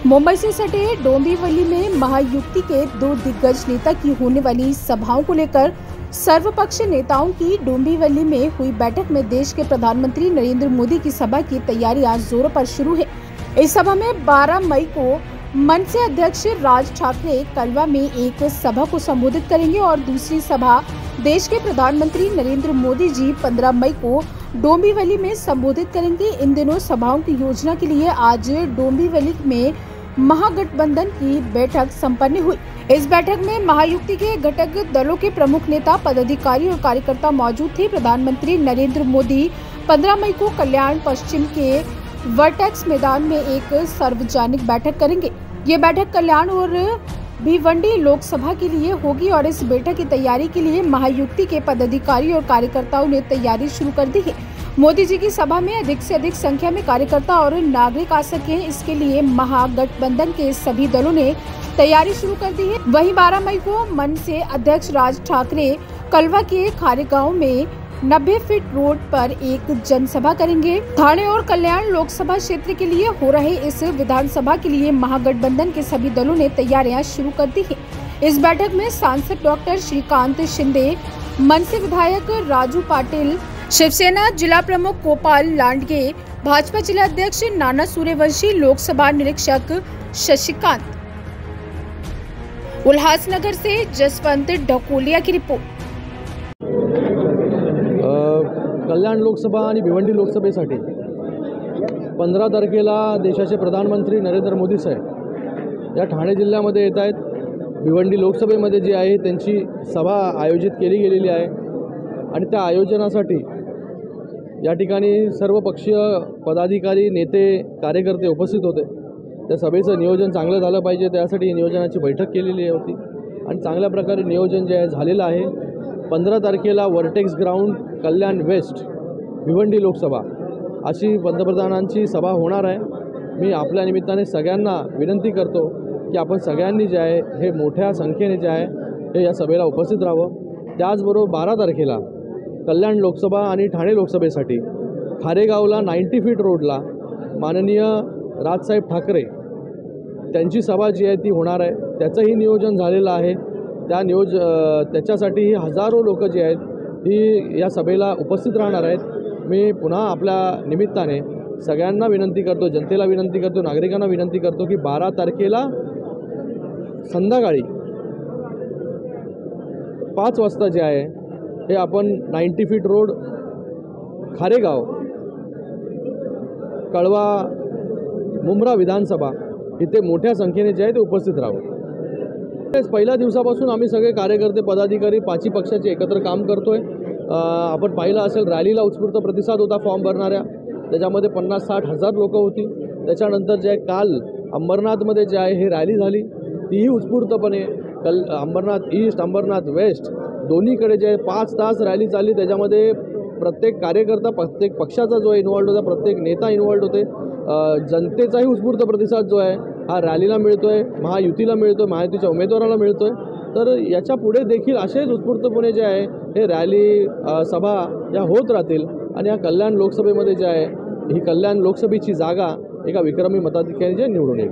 मुंबई से सटे डोंबिवली में महायुति के दो दिग्गज नेता की होने वाली सभाओं को लेकर सर्वपक्षीय नेताओं की डोंबिवली में हुई बैठक में देश के प्रधानमंत्री नरेंद्र मोदी की सभा की तैयारियां जोरों पर शुरू है। इस सभा में 12 मई को मनसे अध्यक्ष राज ठाकरे कलवा में एक सभा को संबोधित करेंगे और दूसरी सभा देश के प्रधानमंत्री नरेंद्र मोदी जी 15 मई को डोंबिवली में संबोधित करेंगे। इन दिनों सभाओं की योजना के लिए आज डोंबिवली में महागठबंधन की बैठक संपन्न हुई। इस बैठक में महायुति के घटक दलों के प्रमुख नेता, पदाधिकारी और कार्यकर्ता मौजूद थे। प्रधानमंत्री नरेंद्र मोदी 15 मई को कल्याण पश्चिम के वर्टेक्स मैदान में एक सार्वजनिक बैठक करेंगे। ये बैठक कल्याण और भिवंडी लोकसभा के लिए होगी और इस बैठक की तैयारी के लिए महायुति के पदाधिकारी और कार्यकर्ताओं ने तैयारी शुरू कर दी है। मोदी जी की सभा में अधिक से अधिक संख्या में कार्यकर्ता और नागरिक आ सके, इसके लिए महागठबंधन के सभी दलों ने तैयारी शुरू कर दी है। वहीं 12 मई को मनसे अध्यक्ष राज ठाकरे कलवा के खारेगांव में 90 फीट रोड पर एक जनसभा करेंगे। ठाणे और कल्याण लोकसभा क्षेत्र के लिए हो रहे इस विधानसभा के लिए महागठबंधन के सभी दलों ने तैयारियां शुरू कर दी है। इस बैठक में सांसद डॉक्टर श्रीकांत शिंदे, मनसे विधायक राजू पाटिल, शिवसेना जिला प्रमुख गोपाल लांडगे, भाजपा जिला अध्यक्ष नाना सूर्यवंशी, लोकसभा निरीक्षक शशिकांत। उल्हासनगर से जसवंत ढकोलिया की रिपोर्ट। कल्याण लोकसभा आणि भिवंडी लोकसभेसाठी 15 तारखेला देशाचे प्रधानमंत्री नरेंद्र मोदी साहेब या ठाणे जिल्ह्यामध्ये येत आहेत। भिवंडी लोकसभेमध्ये जी आहे त्यांची सभा आयोजित केली गेलेली आहे आणि त्या आयोजनासाठी या ठिकाणी सर्वपक्षीय पदाधिकारी, नेते, कार्यकर्ते उपस्थित होते। त्या सभेचं नियोजन चांगलं झालं पाहिजे, त्यासाठी नियोजनाची बैठक केलेली होती आणि चांगल्या प्रकारे नियोजन जे आहे झालेलं आहे। 15 तारखेला वर्टेक्स ग्राउंड, कल्याण वेस्ट, भिवंडी लोकसभा अशी पंतप्रधानांची सभा होणार आहे। मी आपल्या निमित्ताने सगळ्यांना विनंती करतो की आपण सगळ्यांनी जे आहे हे मोठ्या संख्येने जे आहे हे या सभेला उपस्थित राहावं। त्याचबरोबर 12 तारखेला कल्याण लोकसभा आणि ठाणे लोकसभेसाठी खारेगावला 90 फीट रोडला माननीय राजसाहेब ठाकरे त्यांची सभा जी आहे ती होणार आहे। त्याचंही नियोजन झालेलं आहे। त्याच्यासाठी हजारो लोक जे आहेत ही या सभेला उपस्थित राहणार आहेत। मी पुन्हा आपल्या निमित्ताने सगळ्यांना विनंती करतो, जनतेला विनंती करतो, नागरिकांना विनंती करतो की 12 तारखेला संध्याकाळी 5 वाजता जे आहे हे आपण 90 फीट रोड, खारेगाव, कळवा, मुंब्रा विधानसभा इथे मोठ्या संख्येने जे आहे ते उपस्थित राहावं। पहिल्या दिवसापासून आम्ही सगळे कार्यकर्ते, पदाधिकारी 5ही पक्षाचे एकत्र काम करतोय। आपण पाहिलं असेल रॅलीला उत्स्फूर्त प्रतिसाद होता फॉर्म भरणाऱ्या, त्याच्यामध्ये 50-60 हजार लोक होती। त्याच्यानंतर जे काल अंबरनाथमध्ये जे आहे हे रॅली झाली, तीही उत्स्फूर्तपणे अंबरनाथ ईस्ट, अंबरनाथ वेस्ट दोन्हीकडे जे 5 तास रॅली चालली। त्याच्यामध्ये प्रत्येक कार्यकर्ता, प्रत्येक पक्षाचा जो इन्वॉल्ड होता, प्रत्येक नेता इन्वॉल्ड होते। जनतेचाही उत्स्फूर्त प्रतिसाद जो आहे हा रॅलीला मिळतोय, महायुतीला मिळतोय, महायुतीच्या उमेदवाराला मिळतोय। तर याच्या पुढे देखील असेच उत्स्फूर्तपणे जे आहे हे रॅली, सभा या होत राहतील आणि या कल्याण लोकसभेमध्ये जे आहे ही कल्याण लोकसभेची जागा एका विक्रमी मताधिक्याने निवडून येईल।